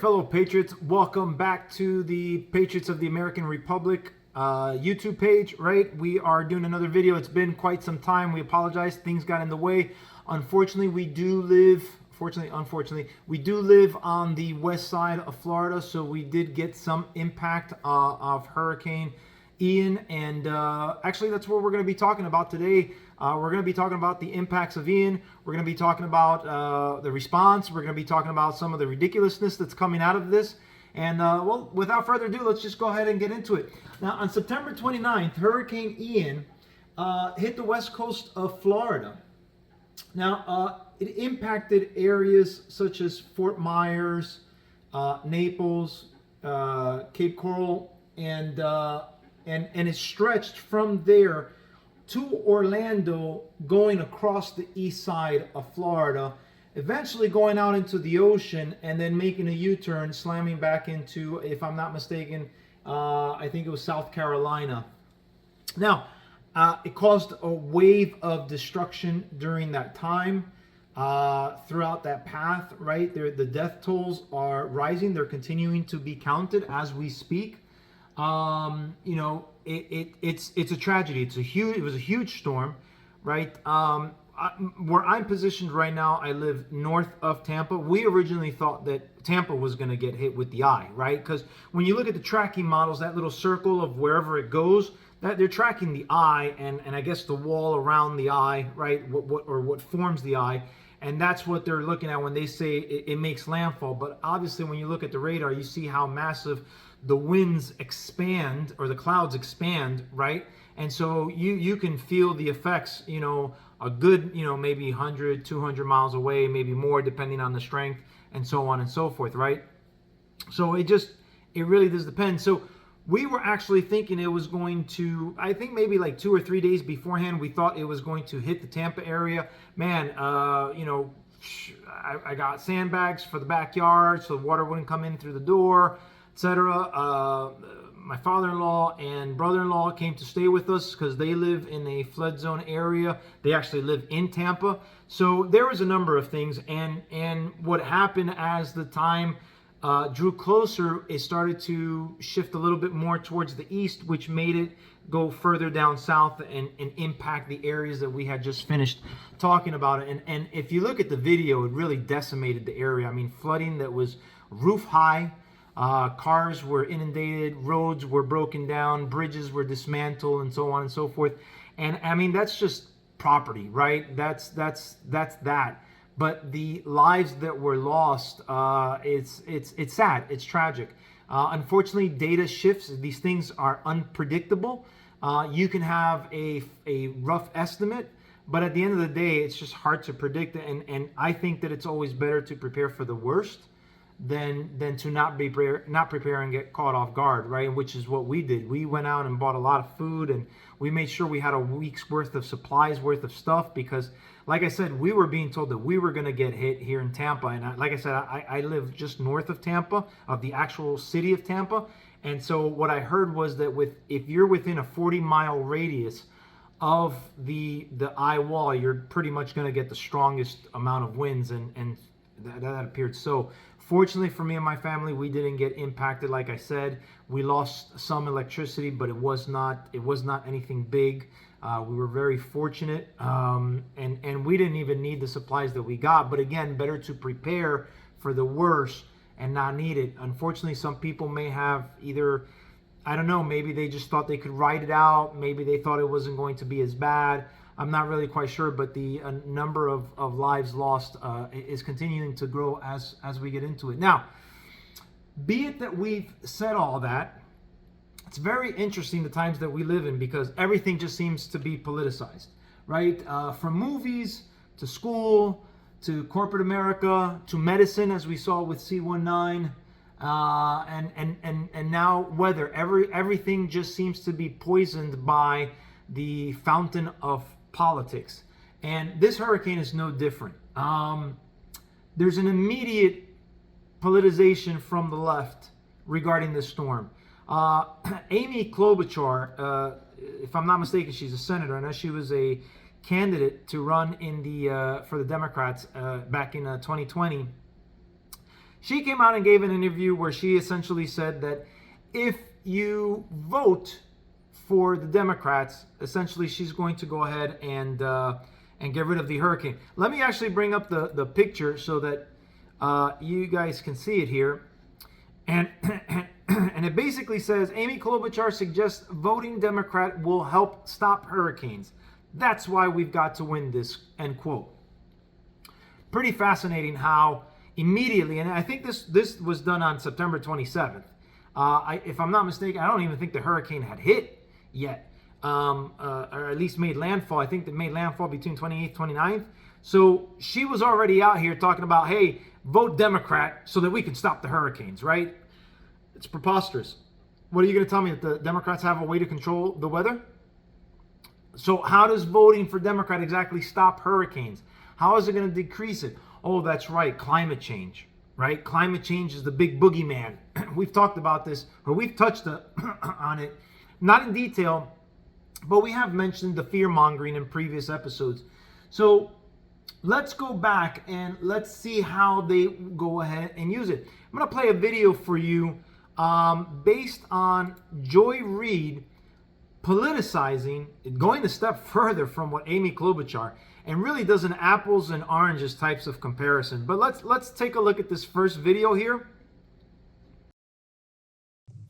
fellow patriots, welcome back to the Patriots of the American Republic YouTube page, right? We are doing another video. It's been quite some time. We apologize. Things got in the way. Unfortunately, we do live on the west side of Florida, so we did get some impact of Hurricane Ian, and actually that's what we're going to be talking about today. We're going to be talking about the impacts of Ian. We're going to be talking about the response. We're going to be talking about some of the ridiculousness that's coming out of this. And well, without further ado, let's just go ahead and get into it. Now, on September 29th, Hurricane Ian hit the west coast of Florida. Now, it impacted areas such as Fort Myers, Naples, Cape Coral, and it stretched from there to Orlando, going across the east side of Florida, eventually going out into the ocean and then making a U-turn, slamming back into, if I'm not mistaken, I think it was South Carolina. Now, it caused a wave of destruction during that time throughout that path, right? The death tolls are rising. They're continuing to be counted as we speak. You know, it's a tragedy. It was a huge storm, right? Where I'm positioned right now, I live north of Tampa. We originally thought that Tampa was going to get hit with the eye, right? Because when you look at the tracking models, that little circle of wherever it goes, that they're tracking the eye and I guess the wall around the eye, right? What forms the eye. And that's what they're looking at when they say it makes landfall. But obviously, when you look at the radar, you see how massive the winds expand, or the clouds expand, right? And so you can feel the effects, you know, a good, you know, maybe 100, 200 miles away, maybe more, depending on the strength, and so on and so forth, right? So it really does depend. So we were actually thinking it was going to, I think maybe like 2 or 3 days beforehand, we thought it was going to hit the Tampa area. Man, you know, I got sandbags for the backyard so the water wouldn't come in through the door, etc. My father-in-law and brother-in-law came to stay with us because they live in a flood zone area. They actually live in Tampa. So there was a number of things. And what happened as the time drew closer, it started to shift a little bit more towards the east, which made it go further down south and impact the areas that we had just finished talking about. And if you look at the video, it really decimated the area. I mean, flooding that was roof high. Cars were inundated, roads were broken down, bridges were dismantled, and so on and so forth. And I mean, that's just property, right? That's that. But the lives that were lost, it's sad, it's tragic. Unfortunately, data shifts. These things are unpredictable. You can have a rough estimate, but at the end of the day, it's just hard to predict. And I think that it's always better to prepare for the worst than to not prepare and get caught off guard, right? Which is what we did. We went out and bought a lot of food, and we made sure we had a week's worth of supplies, worth of stuff, because like I said, we were being told that we were going to get hit here in Tampa. And like I said, I live just north of Tampa, of the actual city of Tampa. And so what I heard was that if you're within a 40-mile radius of the eye wall, you're pretty much going to get the strongest amount of winds, and that appeared so. Fortunately for me and my family, we didn't get impacted. Like I said, we lost some electricity, but it was not anything big. We were very fortunate, and we didn't even need the supplies that we got. But again, better to prepare for the worst and not need it. Unfortunately, some people may have either, I don't know, maybe they just thought they could ride it out. Maybe they thought it wasn't going to be as bad. I'm not really quite sure, but the number of lives lost is continuing to grow as we get into it. Now, be it that we've said all that, it's very interesting the times that we live in, because everything just seems to be politicized, right? From movies to school to corporate America to medicine, as we saw with C19, and now weather. Everything just seems to be poisoned by the fountain of politics, and this hurricane is no different. There's an immediate politicization from the left regarding this storm. Amy Klobuchar, if I'm not mistaken, she's a senator. I know she was a candidate to run in the for the Democrats back in 2020. She came out and gave an interview where she essentially said that if you vote for the Democrats, essentially she's going to go ahead and get rid of the hurricane. Let me actually bring up the picture so that you guys can see it here. And and it basically says, Amy Klobuchar suggests voting Democrat will help stop hurricanes. That's why we've got to win this, end quote. Pretty fascinating how immediately, and I think this was done on September 27th. If I'm not mistaken, I don't even think the hurricane had hit yet, or at least made landfall. I think it made landfall between 28th, 29th. So she was already out here talking about, hey, vote Democrat so that we can stop the hurricanes, right? It's preposterous. What are you going to tell me, that the Democrats have a way to control the weather? So how does voting for Democrat exactly stop hurricanes? How is it going to decrease it? Oh, that's right, climate change, right? Climate change is the big boogeyman. We've talked about this, or we've touched on it, not in detail, but we have mentioned the fear-mongering in previous episodes. So let's go back and let's see how they go ahead and use it. I'm going to play a video for you based on Joy Reid politicizing, going a step further from what Amy Klobuchar, and really does an apples and oranges types of comparison. But let's take a look at this first video here.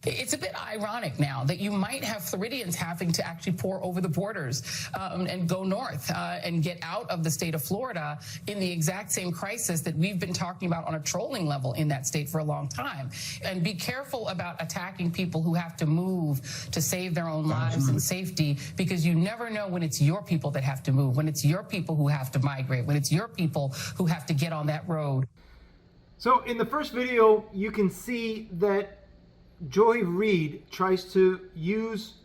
It's a bit ironic now that you might have Floridians having to actually pour over the borders and go north and get out of the state of Florida in the exact same crisis that we've been talking about on a trolling level in that state for a long time. And be careful about attacking people who have to move to save their own lives and safety, because you never know when it's your people that have to move, when it's your people who have to migrate, when it's your people who have to get on that road. So in the first video, you can see that Joy Reid tries to use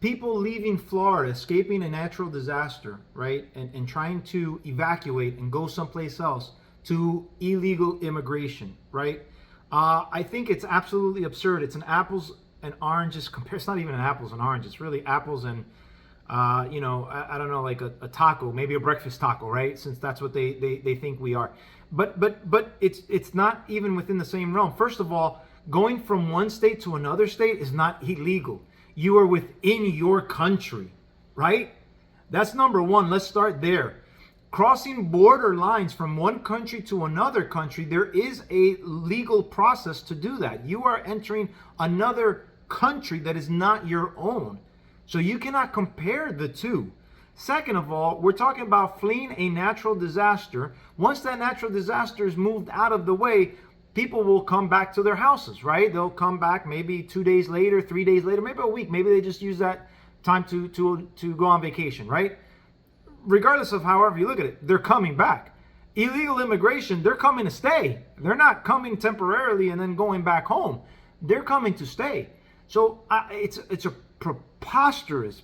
people leaving Florida, escaping a natural disaster, right, and trying to evacuate and go someplace else, to illegal immigration, right? I think it's absolutely absurd. It's an apples and oranges comparison. It's not even an apples and oranges. It's really apples and, you know, I don't know, like a taco, maybe a breakfast taco, right? Since that's what they think we are. But it's not even within the same realm. First of all, going from one state to another state is not illegal. You are within your country, right? That's number one. Let's start there. Crossing border lines from one country to another country, there is a legal process to do that. You are entering another country that is not your own. So you cannot compare the two. Second of all, we're talking about fleeing a natural disaster. Once that natural disaster is moved out of the way, people will come back to their houses, right? They'll come back maybe 2 days later, 3 days later, maybe a week. Maybe they just use that time to go on vacation, right? Regardless of however you look at it, they're coming back. Illegal immigration, they're coming to stay. They're not coming temporarily and then going back home. They're coming to stay. So it's a preposterous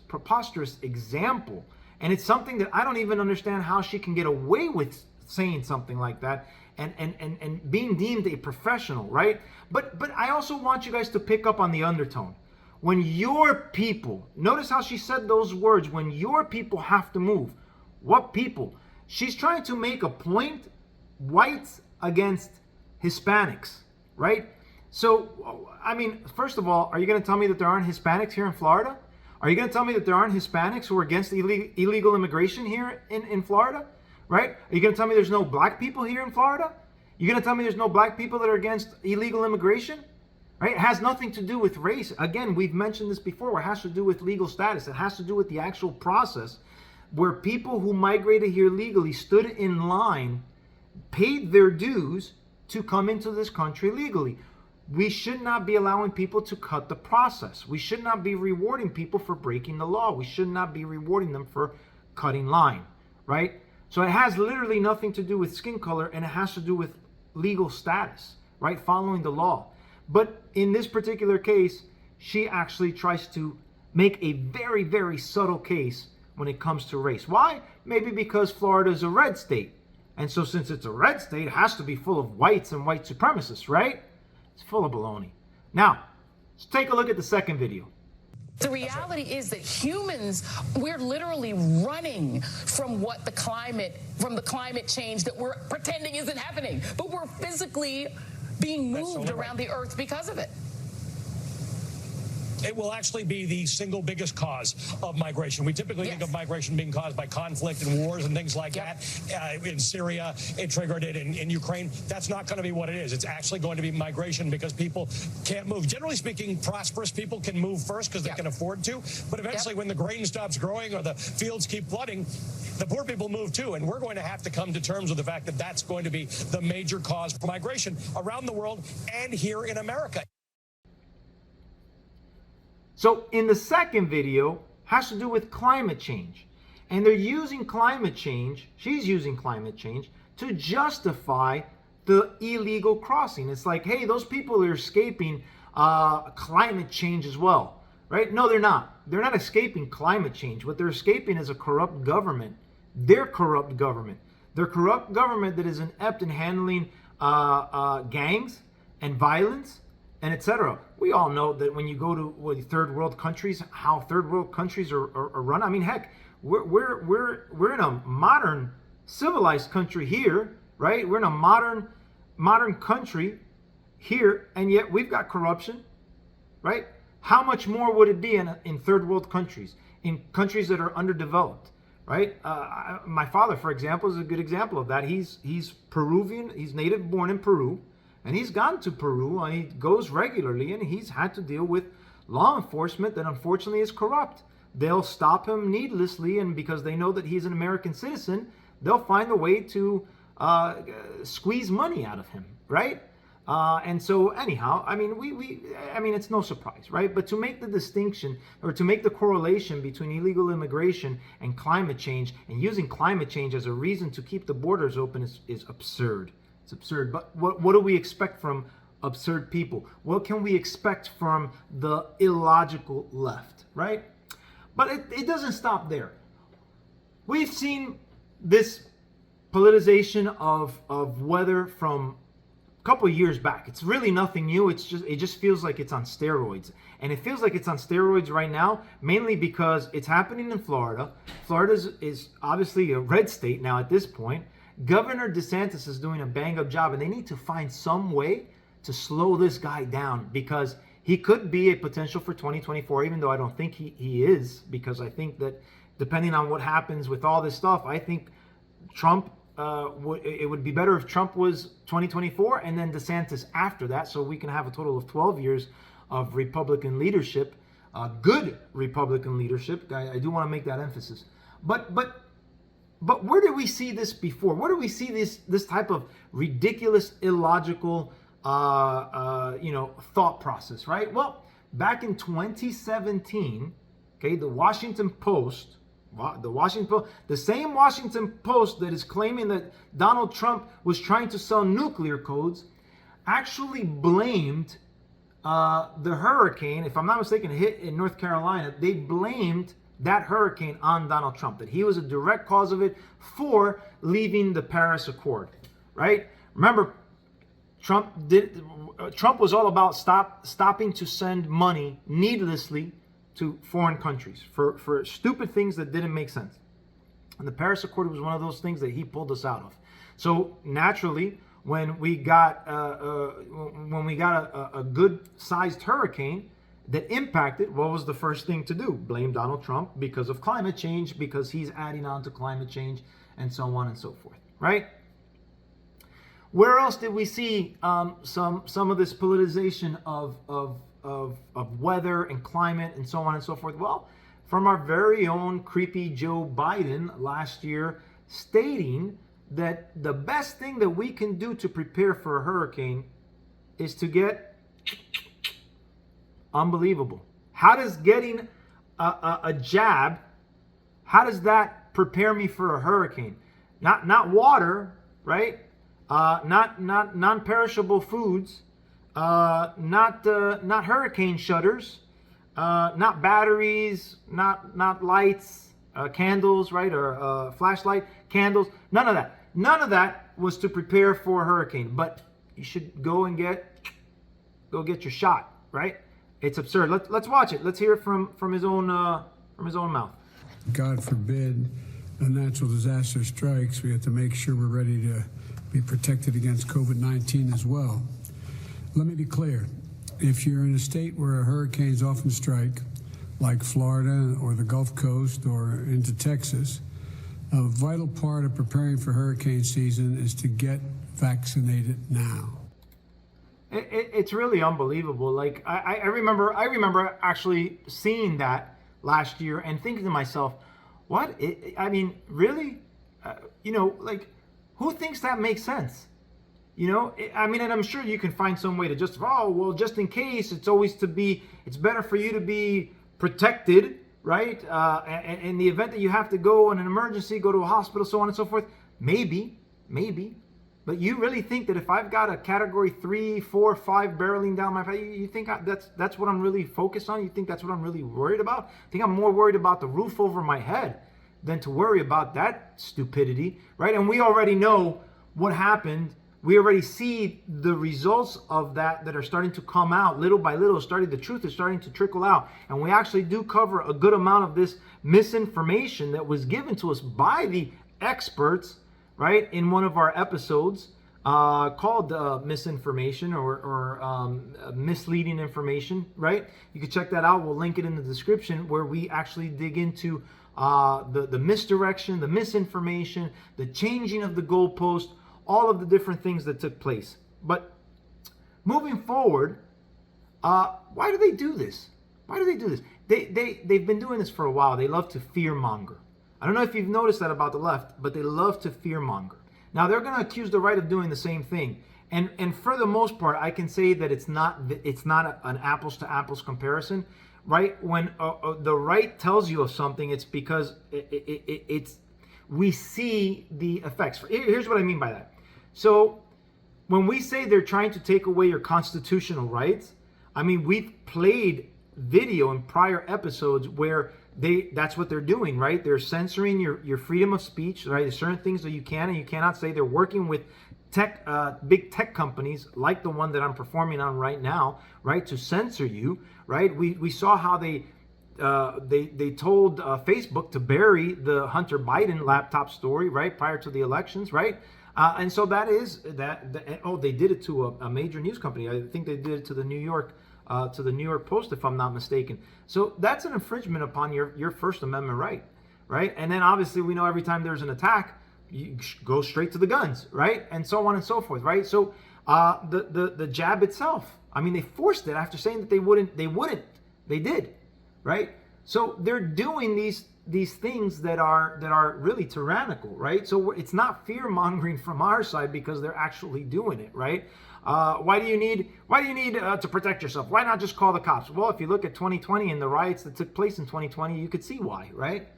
example. And it's something that I don't even understand how she can get away with saying something like that. And being deemed a professional, right? But I also want you guys to pick up on the undertone. When your people, notice how she said those words, when your people have to move. What people? She's trying to make a point, whites against Hispanics, right? So, I mean, first of all, are you going to tell me that there aren't Hispanics here in Florida? Are you going to tell me that there aren't Hispanics who are against illegal immigration here in Florida? Right? Are you going to tell me there's no black people here in Florida? You're going to tell me there's no black people that are against illegal immigration? Right? It has nothing to do with race. Again, we've mentioned this before, where it has to do with legal status. It has to do with the actual process where people who migrated here legally stood in line, paid their dues to come into this country legally. We should not be allowing people to cut the process. We should not be rewarding people for breaking the law. We should not be rewarding them for cutting line, right? So it has literally nothing to do with skin color, and it has to do with legal status, right? Following the law. But in this particular case, she actually tries to make a very, very subtle case when it comes to race. Why? Maybe because Florida is a red state. And so since it's a red state, it has to be full of whites and white supremacists, right? It's full of baloney. Now, let's take a look at the second video. The reality is that humans, we're literally running from the climate change that we're pretending isn't happening, but we're physically being moved around the earth because of it. It will actually be the single biggest cause of migration. We typically think of migration being caused by conflict and wars and things like that. In Syria, it triggered it in Ukraine. That's not going to be what it is. It's actually going to be migration because people can't move. Generally speaking, prosperous people can move first because they can afford to. But eventually, when the grain stops growing or the fields keep flooding, the poor people move too. And we're going to have to come to terms with the fact that that's going to be the major cause for migration around the world and here in America. So in the second video has to do with climate change. And they're using climate change, she's using climate change, to justify the illegal crossing. It's like, hey, those people are escaping climate change as well, right? No, they're not. They're not escaping climate change. What they're escaping is a corrupt government. Their corrupt government. Their corrupt government that is inept in handling gangs and violence and etc. We all know that when you go to third world countries, how third world countries are run. I mean, heck, we're in a modern civilized country here, right? We're in a modern country here, and yet we've got corruption, right? How much more would it be in third world countries, in countries that are underdeveloped, right? My father, for example, is a good example of that. He's Peruvian. He's native born in Peru. And he's gone to Peru, and he goes regularly, and he's had to deal with law enforcement that unfortunately is corrupt. They'll stop him needlessly, and because they know that he's an American citizen, they'll find a way to squeeze money out of him, right? And so anyhow, I mean, it's no surprise, right? But to make the distinction or to make the correlation between illegal immigration and climate change and using climate change as a reason to keep the borders open is absurd. It's absurd. But what do we expect from absurd people? What can we expect from the illogical left, right? But it doesn't stop there. We've seen this politicization of weather from a couple of years back. It's really nothing new. It just feels like it's on steroids. And it feels like it's on steroids right now, mainly because it's happening in Florida. Florida is obviously a red state now at this point. Governor DeSantis is doing a bang-up job, and they need to find some way to slow this guy down because he could be a potential for 2024, even though I don't think he is, because I think that depending on what happens with all this stuff, I think Trump, it would be better if Trump was 2024 and then DeSantis after that, so we can have a total of 12 years of Republican leadership, good Republican leadership. I do want to make that emphasis. But where did we see this before? Where do we see this type of ridiculous, illogical, thought process, right? Well, back in 2017, okay, the Washington Post, the same Washington Post that is claiming that Donald Trump was trying to sell nuclear codes, actually blamed the hurricane, if I'm not mistaken, hit in North Carolina. They blamed that hurricane on Donald Trump, that he was a direct cause of it for leaving the Paris Accord, right? Remember, Trump was all about stopping to send money needlessly to foreign countries for stupid things that didn't make sense. And the Paris Accord was one of those things that he pulled us out of. So naturally, when we got a good-sized hurricane that impacted, what was the first thing to do? Blame Donald Trump because of climate change, because he's adding on to climate change, and so on and so forth, right? Where else did we see some of this politicization of weather and climate and so on and so forth? Well, from our very own creepy Joe Biden last year, stating that the best thing that we can do to prepare for a hurricane is to get unbelievable. How does getting a jab, how does that prepare me for a hurricane? Not water, right? Not non-perishable foods, not hurricane shutters, not batteries, not lights, candles, right? Or flashlight, candles. None of that. None of that was to prepare for a hurricane. But you should go get your shot, right? It's absurd. Let's watch it. Let's hear it from his own mouth. God forbid a natural disaster strikes, we have to make sure we're ready to be protected against COVID-19 as well. Let me be clear. If you're in a state where hurricanes often strike, like Florida or the Gulf Coast or into Texas, a vital part of preparing for hurricane season is to get vaccinated now. It's really unbelievable. Like I remember actually seeing that last year and thinking to myself, what? I mean, really? Like, who thinks that makes sense? I mean, and I'm sure you can find some way to justify, oh, well, just in case, it's better for you to be protected, right? And in the event that you have to go in an emergency, go to a hospital, so on and so forth. Maybe. But you really think that if I've got a category 3, 4, 5 barreling down my face, you think that's what I'm really focused on? You think that's what I'm really worried about? I think I'm more worried about the roof over my head than to worry about that stupidity, right? And we already know what happened. We already see the results of that are starting to come out little by little. The truth is starting to trickle out. And we actually do cover a good amount of this misinformation that was given to us by the experts, right, in one of our episodes called misinformation or misleading information, right? You can check that out. We'll link it in the description, where we actually dig into the misdirection, the misinformation, the changing of the goalpost, all of the different things that took place. But moving forward, why do they do this? They've been doing this for a while. They love to fearmonger. I don't know if you've noticed that about the left, but they love to fearmonger. Now they're going to accuse the right of doing the same thing, and for the most part, I can say that it's not an apples to apples comparison, right? When the right tells you of something, it's because we see the effects. Here's what I mean by that. So when we say they're trying to take away your constitutional rights, I mean, we've played video in prior episodes where that's what they're doing, right? They're censoring your freedom of speech, right? There's certain things that you can and you cannot say. They're working with big tech companies like the one that I'm performing on right now, right, to censor you, right? We saw how they told Facebook to bury the Hunter Biden laptop story, right, prior to the elections, right? And so that is that. Oh, they did it to a major news company. I think they did it to the New York Post, if I'm not mistaken. So that's an infringement upon your First Amendment right? And then obviously we know every time there's an attack, you go straight to the guns, right? And so on and so forth, right? So the jab itself, I mean, they forced it after saying that they wouldn't. They did, right? So they're doing these things that are really tyrannical, right? So it's not fear mongering from our side because they're actually doing it, right? Why do you need to protect yourself? Why not just call the cops? Well, if you look at 2020 and the riots that took place in 2020, you could see why, right?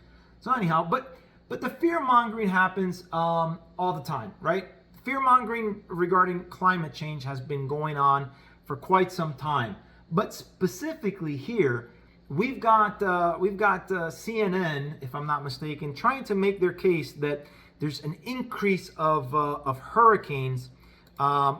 So anyhow, but the fear mongering happens all the time, right? Fear mongering regarding climate change has been going on for quite some time, but specifically here, we've got CNN, if I'm not mistaken, trying to make their case that there's an increase of hurricanes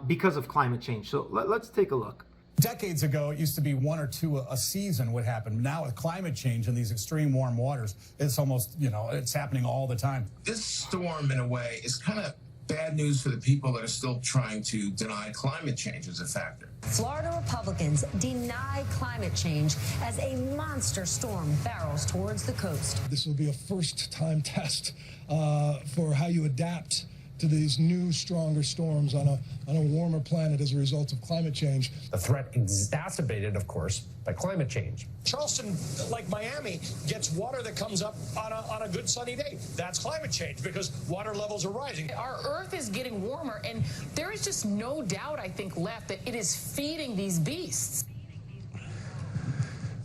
because of climate change. So let's take a look. Decades ago, it used to be 1 or 2 a season would happen. Now with climate change and these extreme warm waters, it's almost, it's happening all the time. This storm, in a way, is kind of bad news for the people that are still trying to deny climate change as a factor. Florida Republicans deny climate change as a monster storm barrels towards the coast. This will be a first-time test for how you adapt to these new, stronger storms on a warmer planet as a result of climate change. The threat exacerbated, of course, by climate change. Charleston, like Miami, gets water that comes up on a good sunny day. That's climate change because water levels are rising. Our Earth is getting warmer, and there is just no doubt, I think, left that it is feeding these beasts.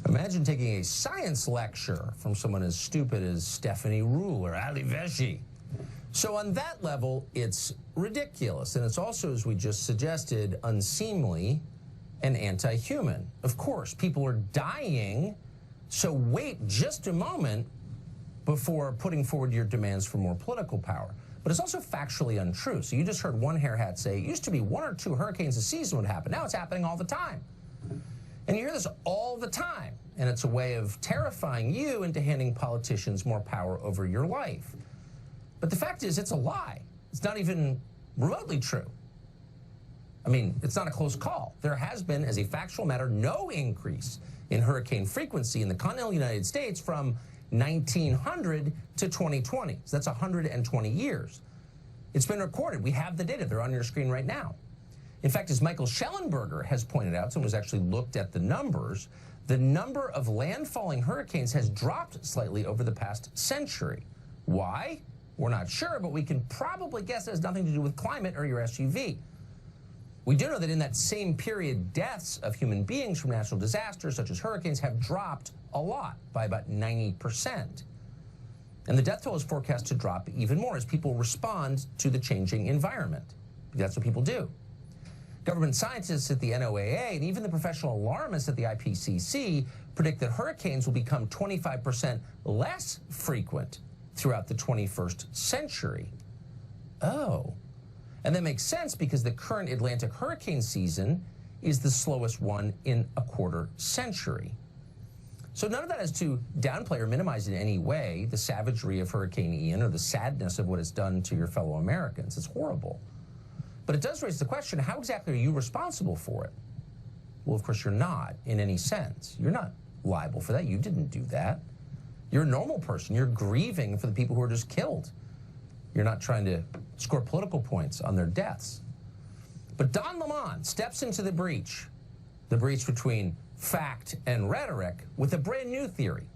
Imagine taking a science lecture from someone as stupid as Stephanie Ruhle or Ali Vesci. So on that level, it's ridiculous, and it's also, as we just suggested, unseemly and anti-human. Of course, people are dying, so wait just a moment before putting forward your demands for more political power. But it's also factually untrue. So you just heard one hairhat say it used to be 1 or 2 hurricanes a season would happen. Now it's happening all the time. And you hear this all the time, and it's a way of terrifying you into handing politicians more power over your life. But the fact is, it's a lie. It's not even remotely true. I mean, it's not a close call. There has been, as a factual matter, no increase in hurricane frequency in the continental United States from 1900 to 2020. So that's 120 years. It's been recorded. We have the data. They're on your screen right now. In fact, as Michael Schellenberger has pointed out, someone who's actually looked at the numbers, the number of landfalling hurricanes has dropped slightly over the past century. Why? We're not sure, but we can probably guess it has nothing to do with climate or your SUV. We do know that in that same period, deaths of human beings from natural disasters, such as hurricanes, have dropped a lot, by about 90%. And the death toll is forecast to drop even more as people respond to the changing environment. That's what people do. Government scientists at the NOAA and even the professional alarmists at the IPCC predict that hurricanes will become 25% less frequent throughout the 21st century. Oh. And that makes sense because the current Atlantic hurricane season is the slowest one in a quarter century. So none of that is to downplay or minimize in any way the savagery of Hurricane Ian or the sadness of what it's done to your fellow Americans. It's horrible. But it does raise the question, how exactly are you responsible for it? Well, of course, you're not in any sense. You're not liable for that. You didn't do that. You're a normal person. You're grieving for the people who are just killed. You're not trying to score political points on their deaths. But Don Lemon steps into the breach between fact and rhetoric, with a brand new theory.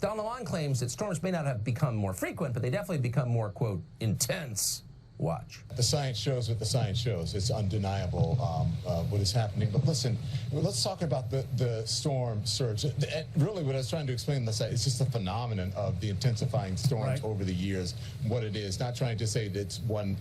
Don Lemon claims that storms may not have become more frequent, but they definitely become more, quote, intense. Watch. The science shows what the science shows. It's undeniable what is happening. But listen, let's talk about the storm surge. And really, what I was trying to explain last night is just the phenomenon of the intensifying storms over the years, what it is. Not trying to say that it's one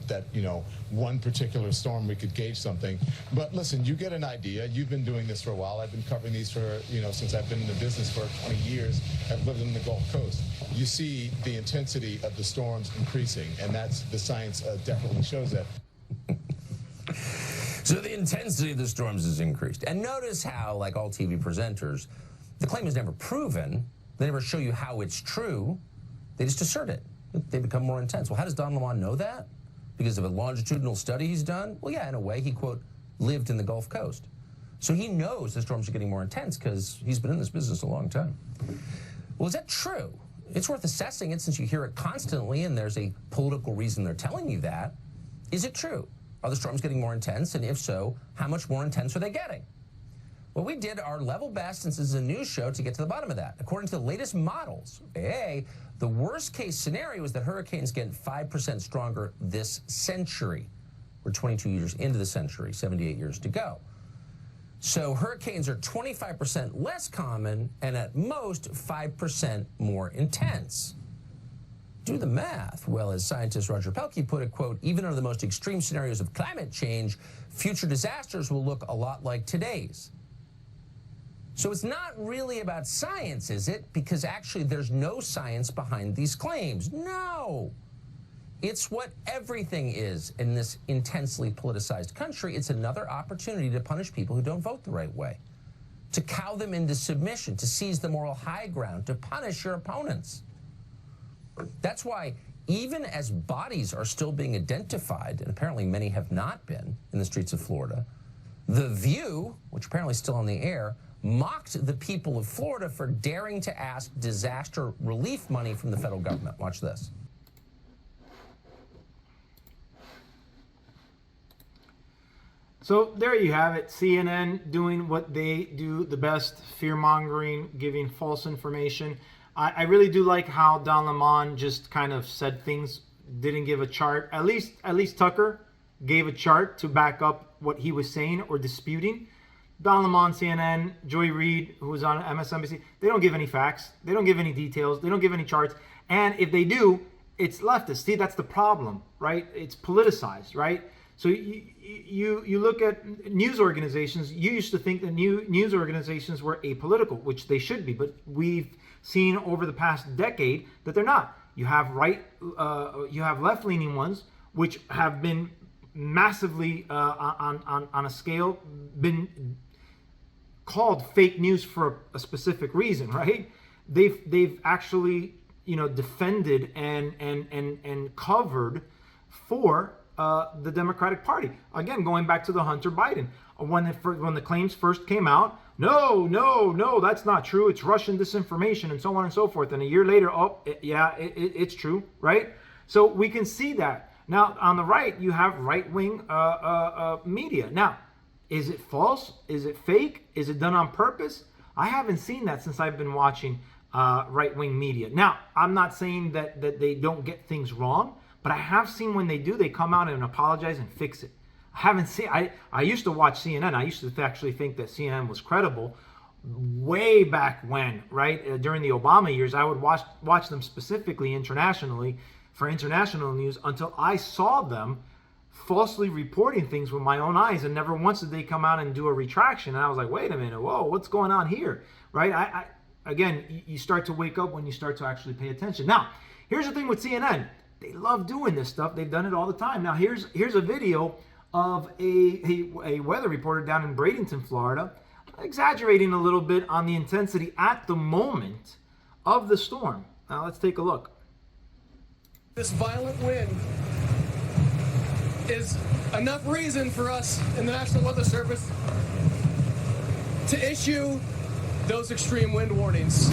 particular storm we could gauge something. But listen, you get an idea. You've been doing this for a while. I've been covering these for, since I've been in the business for 20 years. I've lived in the Gulf Coast. You see the intensity of the storms increasing, and that's the science definitely shows that. So the intensity of the storms has increased. And notice how, like all TV presenters, the claim is never proven. They never show you how it's true. They just assert it. They become more intense. Well, how does Don Lemon know that? Because of a longitudinal study he's done? Well, yeah, in a way, he, quote, lived in the Gulf Coast. So he knows the storms are getting more intense because he's been in this business a long time. Well, is that true? It's worth assessing it since you hear it constantly and there's a political reason they're telling you that. Is it true? Are the storms getting more intense? And if so, how much more intense are they getting? Well, we did our level best, since this is a news show, to get to the bottom of that. According to the latest models, the worst case scenario is that hurricanes get 5% stronger this century. We're 22 years into the century, 78 years to go. So hurricanes are 25% less common and at most 5% more intense. Do the math. Well, as scientist Roger Pelkey put it, quote, even under the most extreme scenarios of climate change, future disasters will look a lot like today's. So it's not really about science, is it? Because actually there's no science behind these claims. No. It's what everything is in this intensely politicized country. It's another opportunity to punish people who don't vote the right way, to cow them into submission, to seize the moral high ground, to punish your opponents. That's why even as bodies are still being identified, and apparently many have not been in the streets of Florida, The View, which apparently is still on the air, mocked the people of Florida for daring to ask disaster relief money from the federal government. Watch this. So there you have it. CNN doing what they do the best, fear-mongering, giving false information. I really do like how Don Lemon just kind of said things, didn't give a chart. At least Tucker gave a chart to back up what he was saying or disputing. Don Lemon, CNN, Joy Reid, who was on MSNBC, they don't give any facts. They don't give any details. They don't give any charts. And if they do, it's leftist. See, that's the problem, right? It's politicized, right? So you look at news organizations. You used to think that news organizations were apolitical, which they should be, but we've seen over the past decade that they're not. You have you have left-leaning ones, which have been massively on a scale been called fake news for a specific reason, right? They've actually, you know, defended and covered for the Democratic Party. Again, going back to the Hunter Biden, when the claims first came out, no, that's not true. It's Russian disinformation and so on and so forth. And a year later, it's true, right? So we can see that. Now, on the right, you have right-wing media. Now, is it false? Is it fake? Is it done on purpose? I haven't seen that since I've been watching right-wing media. Now, I'm not saying that they don't get things wrong, but I have seen when they do, they come out and apologize and fix it. I haven't seen, I used to watch CNN. I used to actually think that CNN was credible way back when, right? During the Obama years, I would watch them specifically internationally for international news until I saw them falsely reporting things with my own eyes, and never once did they come out and do a retraction. And I was like, wait a minute, whoa, what's going on here, right? Again, you start to wake up when you start to actually pay attention. Now, here's the thing with CNN. They love doing this stuff. They've done it all the time. Now, here's a video of a weather reporter down in Bradenton, Florida, exaggerating a little bit on the intensity at the moment of the storm. Now, let's take a look. This violent wind is enough reason for us in the National Weather Service to issue those extreme wind warnings.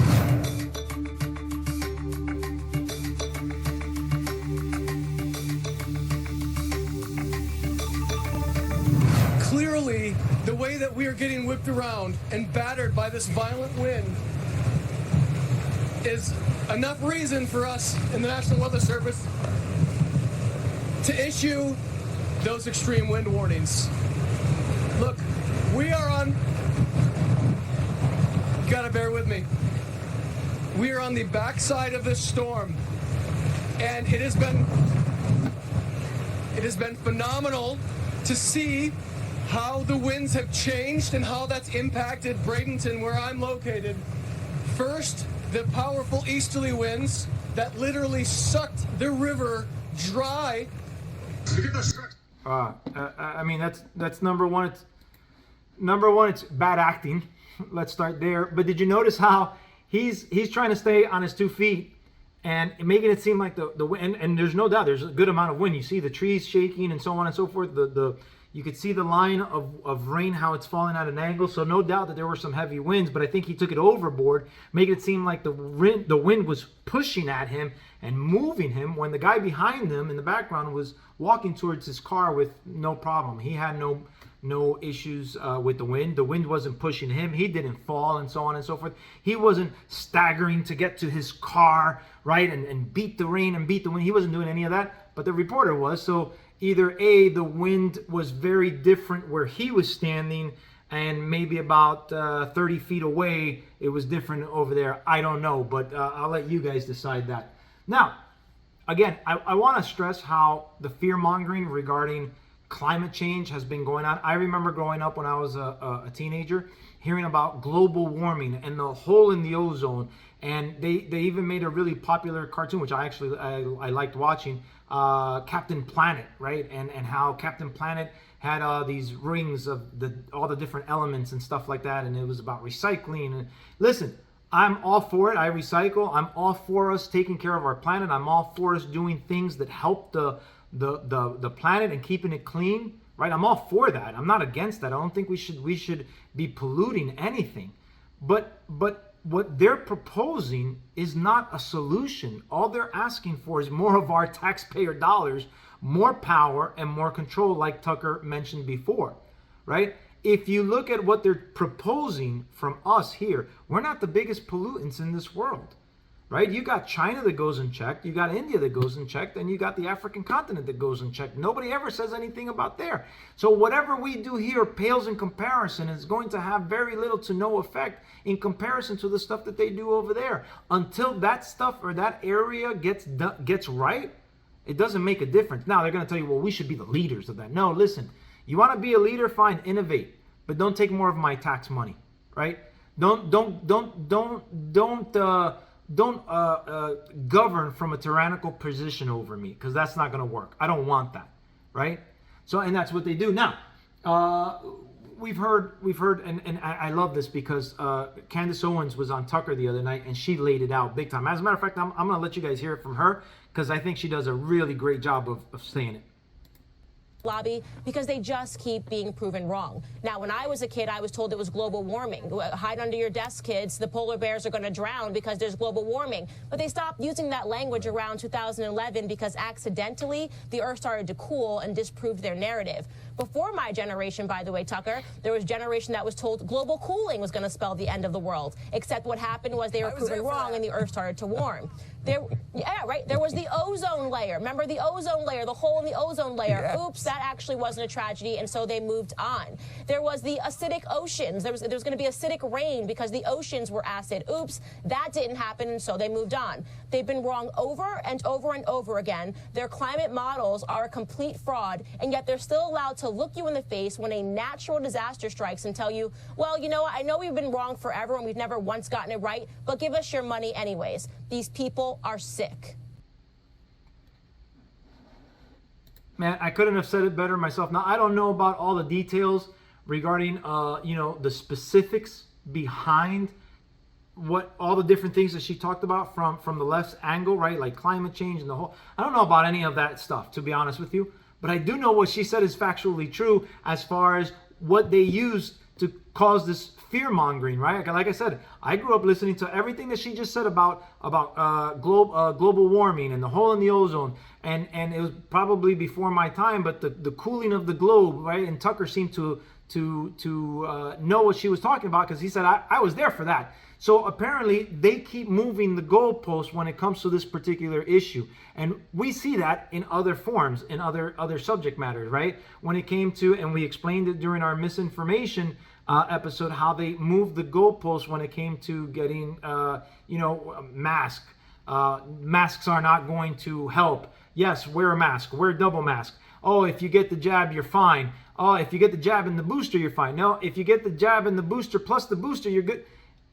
Clearly, the way that we are getting whipped around and battered by this violent wind is enough reason for us in the National Weather Service to issue those extreme wind warnings. Look, we are on, you gotta bear with me. We are on the backside of this storm, and it has been phenomenal to see how the winds have changed and how that's impacted Bradenton, where I'm located. First, the powerful easterly winds that literally sucked the river dry. I mean, that's number one. It's bad acting. Let's start there. But did you notice how he's trying to stay on his 2 feet and making it seem like the wind, and there's no doubt there's a good amount of wind. You see the trees shaking and so on and so forth. You could see the line of rain, how it's falling at an angle. So no doubt that there were some heavy winds, but I think he took it overboard, making it seem like the wind was pushing at him and moving him when the guy behind him in the background was walking towards his car with no problem. He had no issues with the wind. The wind wasn't pushing him. He didn't fall and so on and so forth. He wasn't staggering to get to his car, right, and beat the rain and beat the wind. He wasn't doing any of that, but the reporter was. So either A, the wind was very different where he was standing, and maybe about 30 feet away, it was different over there. I don't know, but I'll let you guys decide that. Now, again, I want to stress how the fear-mongering regarding climate change has been going on. I remember growing up when I was a teenager, hearing about global warming and the hole in the ozone, and they even made a really popular cartoon, which I liked watching, Captain Planet, right? And how Captain Planet had these rings of all the different elements and stuff like that, and it was about recycling. And listen, I'm all for it. I recycle. I'm all for us taking care of our planet. I'm all for us doing things that help the planet and keeping it clean, right? I'm all for that. I'm not against that. I don't think we should be polluting anything. But what they're proposing is not a solution. All they're asking for is more of our taxpayer dollars, more power, and more control, like Tucker mentioned before, right? If you look at what they're proposing from us here, we're not the biggest pollutants in this world, right? You got China that goes unchecked, you got India that goes unchecked, and you got the African continent that goes unchecked. Nobody ever says anything about there. So whatever we do here pales in comparison. It's going to have very little to no effect in comparison to the stuff that they do over there. Until that stuff or that area gets right, it doesn't make a difference. Now they're going to tell you, well, we should be the leaders of that. No, listen. You want to be a leader? Fine, innovate, but don't take more of my tax money, right? Don't govern from a tyrannical position over me, because that's not going to work. I don't want that, right? So, and that's what they do now. we've heard, and I love this because Candace Owens was on Tucker the other night and she laid it out big time. As a matter of fact, I'm going to let you guys hear it from her because I think she does a really great job of saying it. Lobby because they just keep being proven wrong. Now, when I was a kid, I was told it was global warming. Hide under your desk, kids. The polar bears are going to drown because there's global warming. But they stopped using that language around 2011 because accidentally the Earth started to cool and disproved their narrative. Before my generation, by the way, Tucker, there was a generation that was told global cooling was going to spell the end of the world. Except what happened was they were proven wrong and the Earth started to warm. There was the ozone layer. Remember the ozone layer, the hole in the ozone layer. Yeah. Oops, that actually wasn't a tragedy, and so they moved on. There was the acidic oceans. There was going to be acidic rain because the oceans were acid. Oops, that didn't happen, and so they moved on. They've been wrong over and over and over again. Their climate models are a complete fraud, and yet they're still allowed to look you in the face when a natural disaster strikes and tell you, well, you know what, I know we've been wrong forever and we've never once gotten it right, but give us your money anyways. These people are sick. Man, I couldn't have said it better myself. Now, I don't know about all the details regarding, the specifics behind what all the different things that she talked about from the left's angle, right? Like climate change and the whole. I don't know about any of that stuff, to be honest with you. But I do know what she said is factually true as far as what they use to cause this fear-mongering, right? Like I said, I grew up listening to everything that she just said about global warming and the hole in the ozone, and it was probably before my time, but the cooling of the globe, right? And Tucker seemed to know what she was talking about because he said, I was there for that. So apparently they keep moving the goalposts when it comes to this particular issue. And we see that in other forms, in other subject matters, right? When it came to, and we explained it during our misinformation episode, how they moved the goalposts when it came to getting, mask. Masks are not going to help. Yes, wear a mask, wear a double mask. Oh, if you get the jab, you're fine. Oh, if you get the jab and the booster, you're fine. No, if you get the jab and the booster plus the booster, you're good.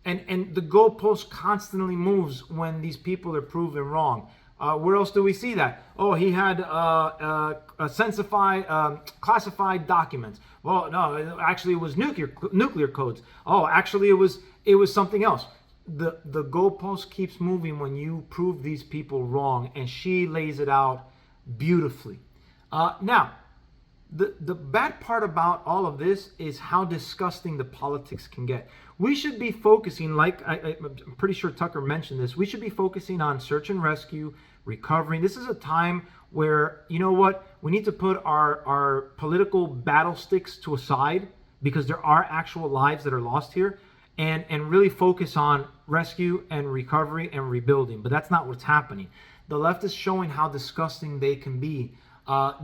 And the goalpost constantly moves when these people are proven wrong. Where else do we see that? Oh, he had classified documents. Well, no, actually it was nuclear codes. Oh, actually it was something else. The goalpost keeps moving when you prove these people wrong, and she lays it out beautifully. Now, the bad part about all of this is how disgusting the politics can get. We should be focusing, like I'm pretty sure Tucker mentioned this, we should be focusing on search and rescue, recovering. This is a time where, you know what, we need to put our political battle sticks to a side because there are actual lives that are lost here, and really focus on rescue and recovery and rebuilding. But that's not what's happening. The left is showing how disgusting they can be.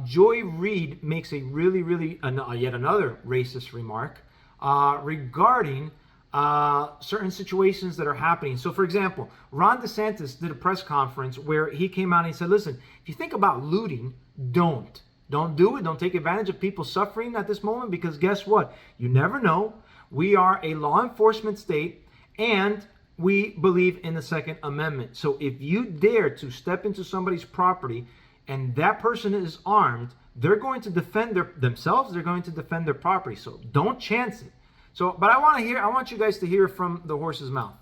Joy Reid makes a really yet another racist remark regarding certain situations that are happening. So, for example, Ron DeSantis did a press conference where he came out and he said, listen, if you think about looting, don't do it. Don't take advantage of people suffering at this moment, because guess what? You never know. We are a law enforcement state and we believe in the Second Amendment. So if you dare to step into somebody's property and that person is armed, they're going to defend themselves. They're going to defend their property. So don't chance it. So, but I want you guys to hear from the horse's mouth.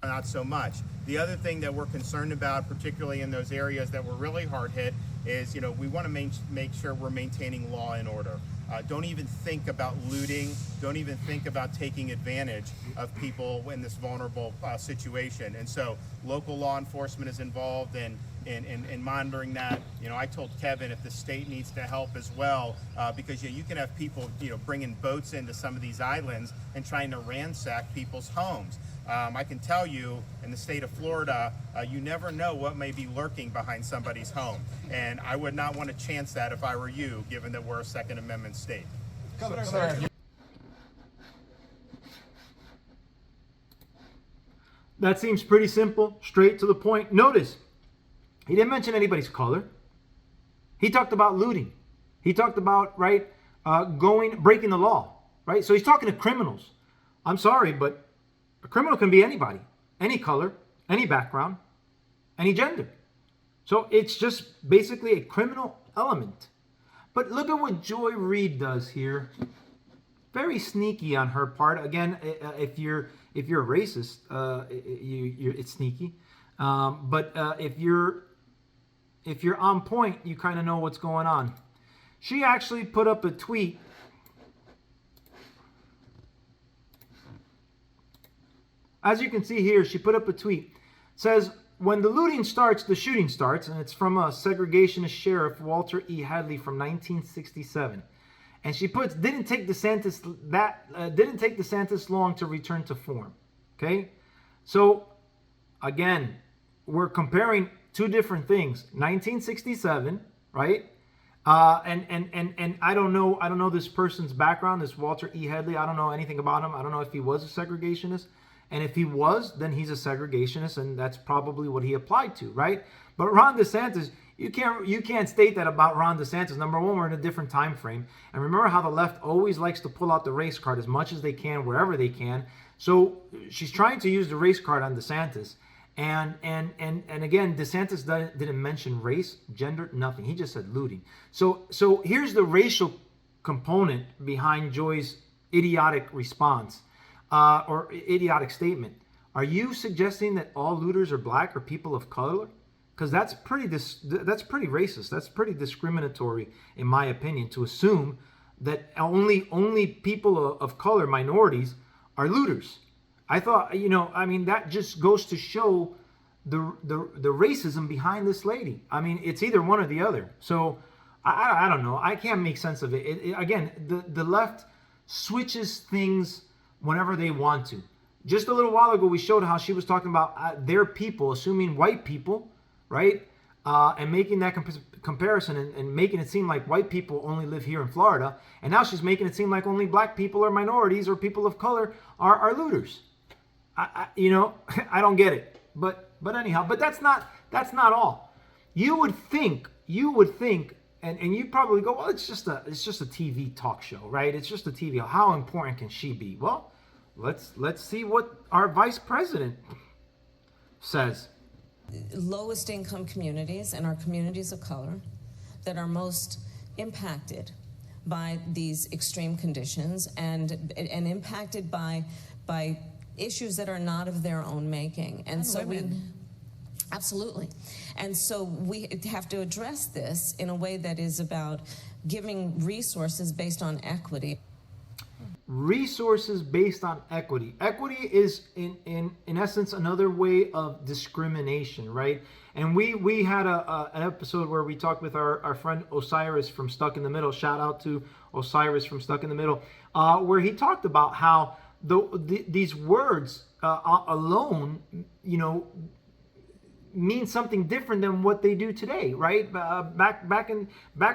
Not so much. The other thing that we're concerned about, particularly in those areas that were really hard hit, is, we want to make sure we're maintaining law and order. Don't even think about looting. Don't even think about taking advantage of people in this vulnerable situation. And so local law enforcement is involved in monitoring that. I told Kevin if the state needs to help as well, because you can have people, bringing boats into some of these islands and trying to ransack people's homes. I can tell you, in the state of Florida, you never know what may be lurking behind somebody's home. And I would not want to chance that if I were you, given that we're a Second Amendment state. That seems pretty simple, straight to the point. Notice, he didn't mention anybody's color. He talked about looting. He talked about, breaking the law, right? So he's talking to criminals. I'm sorry, but a criminal can be anybody, any color, any background, any gender. So it's just basically a criminal element. But look at what Joy Reid does here. Very sneaky on her part. Again, if you're a racist, it's sneaky. But if you're on point, you kind of know what's going on. She actually put up a tweet. As you can see here, she put up a tweet. Says, when the looting starts, the shooting starts. And it's from a segregationist sheriff, Walter E. Hadley, from 1967. And she puts, didn't take DeSantis long to return to form. Okay? So, again, we're comparing two different things. 1967, right? And I don't know this person's background, this Walter E. Hadley. I don't know anything about him. I don't know if he was a segregationist. And if he was, then he's a segregationist, and that's probably what he applied to, right? But Ron DeSantis, you can't state that about Ron DeSantis. Number one, we're in a different time frame. And remember how the left always likes to pull out the race card as much as they can, wherever they can. So she's trying to use the race card on DeSantis. And again, DeSantis didn't mention race, gender, nothing. He just said looting. So here's the racial component behind Joy's idiotic response. Or idiotic statement. Are you suggesting that all looters are black or people of color? Because that's pretty racist. That's pretty discriminatory, in my opinion, to assume that only people of color, minorities, are looters. I thought, I mean, that just goes to show the racism behind this lady. I mean, it's either one or the other. So I don't know. I can't make sense of it. Again, the left switches things whenever they want to. Just a little while ago, we showed how she was talking about their people, assuming white people, right? And making that comparison and making it seem like white people only live here in Florida. And now she's making it seem like only black people or minorities or people of color are looters. I don't get it. But anyhow, but that's not all. You would think, and you probably go, well, it's just a TV talk show, right? It's just a TV. How important can she be? Well, let's see what our vice president says. Lowest income communities and our communities of color that are most impacted by these extreme conditions and impacted by issues that are not of their own making. And so absolutely. And so we have to address this in a way that is about giving resources based on equity. Resources based on equity. Equity is in essence another way of discrimination, right? And we had an episode where we talked with our friend Osiris from Stuck in the Middle. Shout out to Osiris from Stuck in the Middle, where he talked about how these words alone, mean something different than what they do today, right? Back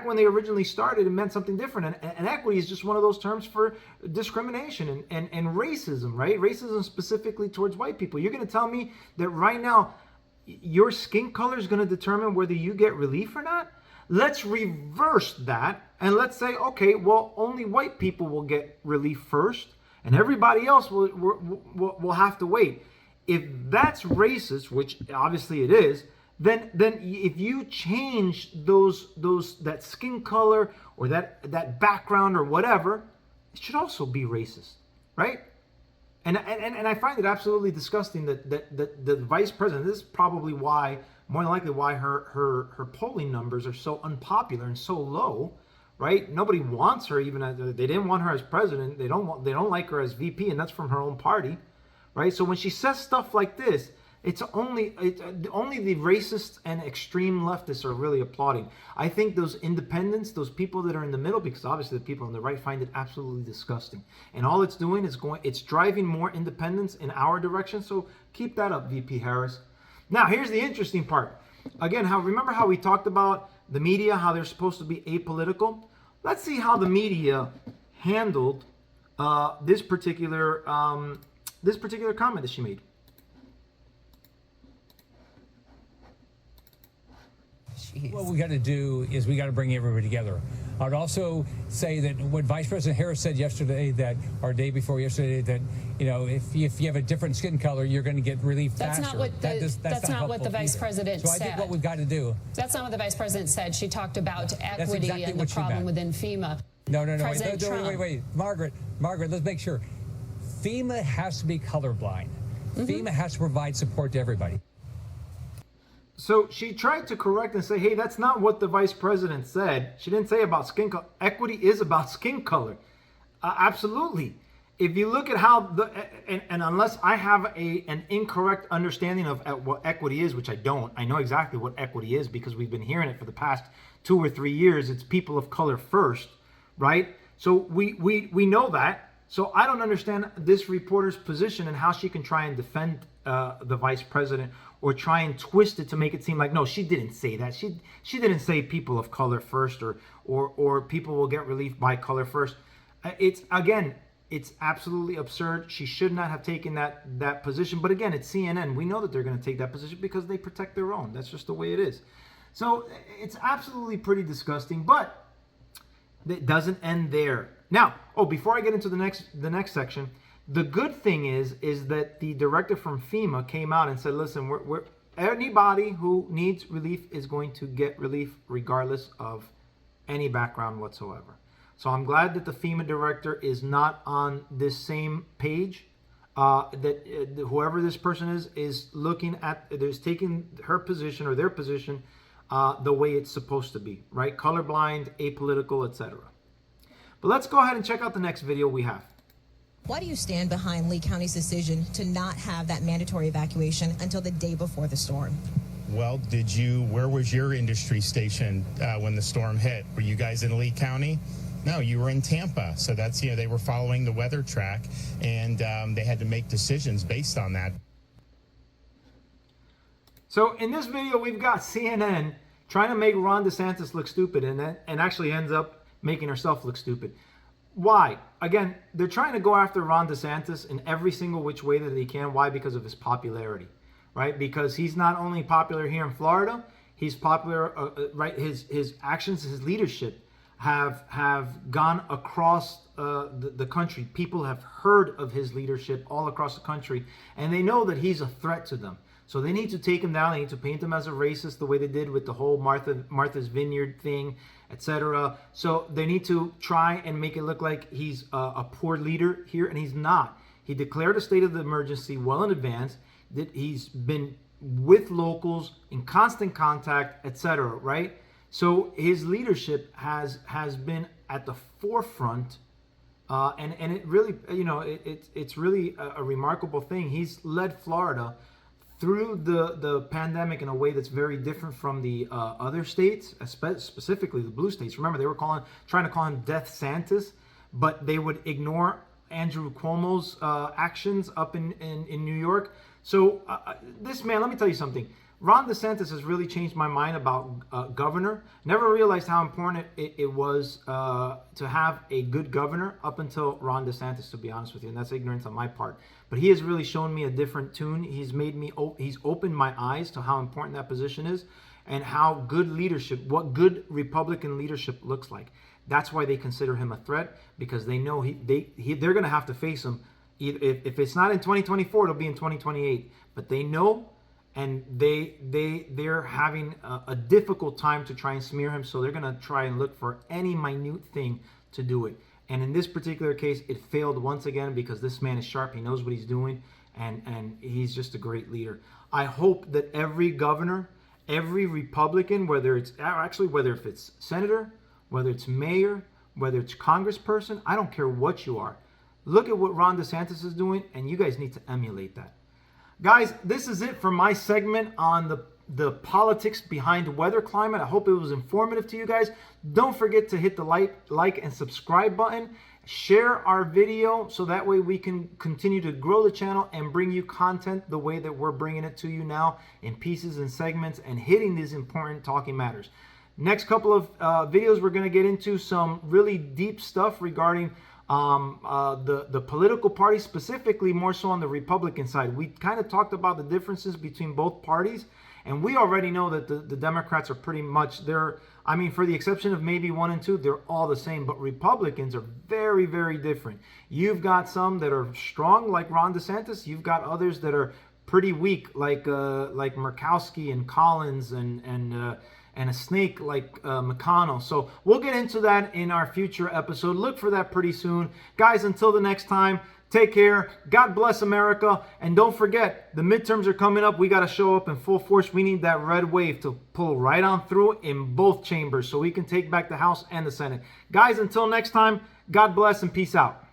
when they originally started, it meant something different. And equity is just one of those terms for discrimination and racism, right? Racism specifically towards white people. You're going to tell me that right now your skin color is going to determine whether you get relief or not? Let's reverse that and let's say, okay, well, only white people will get relief first and everybody else will have to wait. If that's racist, which obviously it is, then if you change that skin color or that background or whatever, it should also be racist, right? And I find it absolutely disgusting that the vice president, this is probably why, more than likely why her polling numbers are so unpopular and so low, right? Nobody wants her even they didn't want her as president. They don't like her as VP, and that's from her own party. Right? So when she says stuff like this, it's only the racist and extreme leftists are really applauding. I think those independents, those people that are in the middle, because obviously the people on the right find it absolutely disgusting. And all it's doing is it's driving more independence in our direction. So keep that up, VP Harris. Now, here's the interesting part. Again, remember how we talked about the media, how they're supposed to be apolitical? Let's see how the media handled this particular comment that she made. What we got to do is we got to bring everybody together. I would also say that what Vice President Harris said yesterday, or day before yesterday, that if you have a different skin color, you're going to get relief That's faster. not what that's not what the Vice President said. So I think what we've got to do. That's not what the Vice President said. She talked about equity exactly and the problem within FEMA. No. Wait. Margaret, let's make sure. FEMA has to be colorblind. FEMA has to provide support to everybody. So she tried to correct and say, hey, that's not what the vice president said. She didn't say about skin color. Equity is about skin color. Absolutely. If you look at how and unless I have an incorrect understanding of what equity is, which I don't, I know exactly what equity is because we've been hearing it for the past 2 or 3 years. It's people of color first, right? So we know that. So I don't understand this reporter's position and how she can try and defend the vice president or try and twist it to make it seem like, no, she didn't say that. She didn't say people of color first or people will get relief by color first. It's absolutely absurd. She should not have taken that position. But again, it's CNN. We know that they're going to take that position because they protect their own. That's just the way it is. So it's absolutely pretty disgusting, but it doesn't end there. Now, before I get into the next section, the good thing is that the director from FEMA came out and said, listen, anybody who needs relief is going to get relief regardless of any background whatsoever. So I'm glad that the FEMA director is not on this same page, that whoever this person is looking at, is taking her position or their position the way it's supposed to be, right? Colorblind, apolitical, etc. But let's go ahead and check out the next video we have. Why do you stand behind Lee County's decision to not have that mandatory evacuation until the day before the storm? Well, where was your industry station when the storm hit? Were you guys in Lee County? No, you were in Tampa. So that's, they were following the weather track and they had to make decisions based on that. So in this video, we've got CNN trying to make Ron DeSantis look stupid and actually ends up making herself look stupid. Why? Again, they're trying to go after Ron DeSantis in every single which way that they can. Why? Because of his popularity, right? Because he's not only popular here in Florida, he's popular, right? His actions, his leadership have gone across the country. People have heard of his leadership all across the country, and they know that he's a threat to them. So they need to take him down. They need to paint him as a racist the way they did with the whole Martha's Vineyard thing, etc. So they need to try and make it look like he's a poor leader here, and he's not. He declared a state of emergency well in advance. That he's been with locals in constant contact, etc. Right? So his leadership has been at the forefront, and it really, it's really a remarkable thing. He's led Florida through the pandemic in a way that's very different from the other states, specifically the blue states. Remember, they were trying to call him Death Santis, but they would ignore Andrew Cuomo's actions up in New York. So this man, let me tell you something. Ron DeSantis has really changed my mind about governor. Never realized how important it was to have a good governor up until Ron DeSantis, to be honest with you, and that's ignorance on my part. But he has really shown me a different tune. He's opened my eyes to how important that position is and how good leadership, what good Republican leadership looks like. That's why they consider him a threat, because they know they're going to have to face him. If it's not in 2024, it'll be in 2028. But they know, and they're having a difficult time to try and smear him. So they're going to try and look for any minute thing to do it. And in this particular case, it failed once again because this man is sharp. He knows what he's doing, and he's just a great leader. I hope that every governor, every Republican, whether if it's senator, whether it's mayor, whether it's congressperson, I don't care what you are. Look at what Ron DeSantis is doing, and you guys need to emulate that. Guys, this is it for my segment on the politics behind weather climate. I hope it was informative to you guys. Don't forget to hit the like and subscribe button. Share our video so that way we can continue to grow the channel and bring you content the way that we're bringing it to you now in pieces and segments and hitting these important talking matters. Next couple of videos, we're going to get into some really deep stuff regarding the political parties, specifically more so on the Republican side. We kind of talked about the differences between both parties And we already know that the Democrats are pretty much, I mean, for the exception of maybe 1 and 2, they're all the same. But Republicans are very, very different. You've got some that are strong, like Ron DeSantis. You've got others that are pretty weak, like Murkowski and Collins and a snake like McConnell. So we'll get into that in our future episode. Look for that pretty soon. Guys, until the next time, take care. God bless America. And don't forget, the midterms are coming up. We got to show up in full force. We need that red wave to pull right on through in both chambers so we can take back the House and the Senate. Guys, until next time, God bless and peace out.